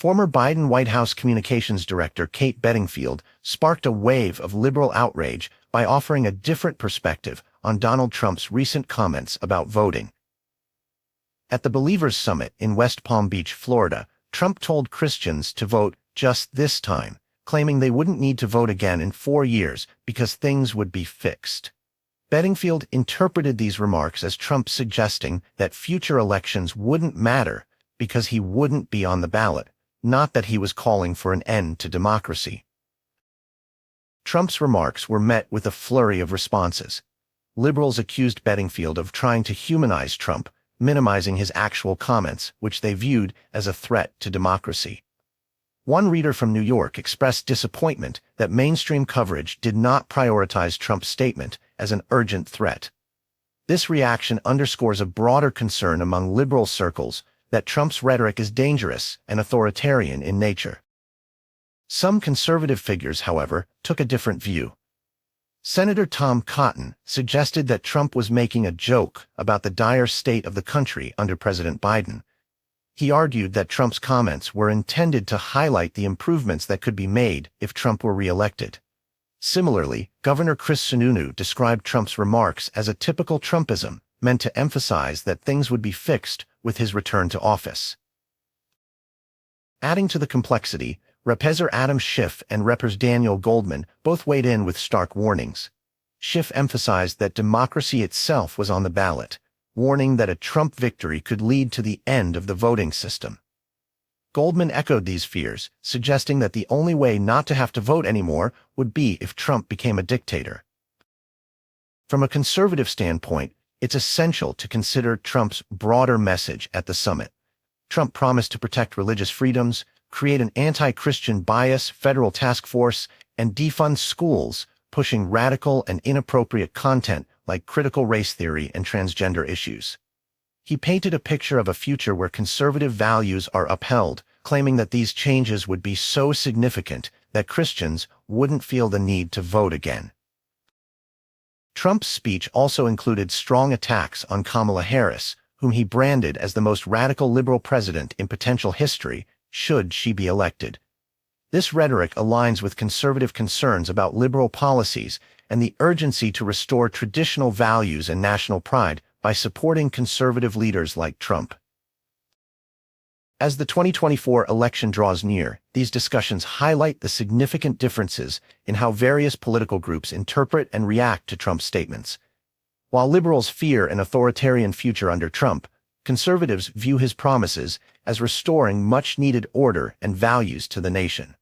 Former Biden White House Communications Director Kate Bedingfield sparked a wave of liberal outrage by offering a different perspective on Donald Trump's recent comments about voting. At the Believers Summit in West Palm Beach, Florida, Trump told Christians to vote just this time, claiming they wouldn't need to vote again in 4 years because things would be fixed. Bedingfield interpreted these remarks as Trump suggesting that future elections wouldn't matter because he wouldn't be on the ballot, not that he was calling for an end to democracy. Trump's remarks were met with a flurry of responses. Liberals accused Bedingfield of trying to humanize Trump, minimizing his actual comments, which they viewed as a threat to democracy. One reader from New York expressed disappointment that mainstream coverage did not prioritize Trump's statement as an urgent threat. This reaction underscores a broader concern among liberal circles that Trump's rhetoric is dangerous and authoritarian in nature. Some conservative figures, however, took a different view. Senator Tom Cotton suggested that Trump was making a joke about the dire state of the country under President Biden. He argued that Trump's comments were intended to highlight the improvements that could be made if Trump were reelected. Similarly, Governor Chris Sununu described Trump's remarks as a typical Trumpism, meant to emphasize that things would be fixed with his return to office. Adding to the complexity, Representative Adam Schiff and Representative Daniel Goldman both weighed in with stark warnings. Schiff emphasized that democracy itself was on the ballot, warning that a Trump victory could lead to the end of the voting system. Goldman echoed these fears, suggesting that the only way not to have to vote anymore would be if Trump became a dictator. From a conservative standpoint, it's essential to consider Trump's broader message at the summit. Trump promised to protect religious freedoms, create an anti-Christian bias federal task force, and defund schools, pushing radical and inappropriate content like critical race theory and transgender issues. He painted a picture of a future where conservative values are upheld, claiming that these changes would be so significant that Christians wouldn't feel the need to vote again. Trump's speech also included strong attacks on Kamala Harris, whom he branded as the most radical liberal president in potential history, should she be elected. This rhetoric aligns with conservative concerns about liberal policies and the urgency to restore traditional values and national pride by supporting conservative leaders like Trump. As the 2024 election draws near, these discussions highlight the significant differences in how various political groups interpret and react to Trump's statements. While liberals fear an authoritarian future under Trump, conservatives view his promises as restoring much-needed order and values to the nation.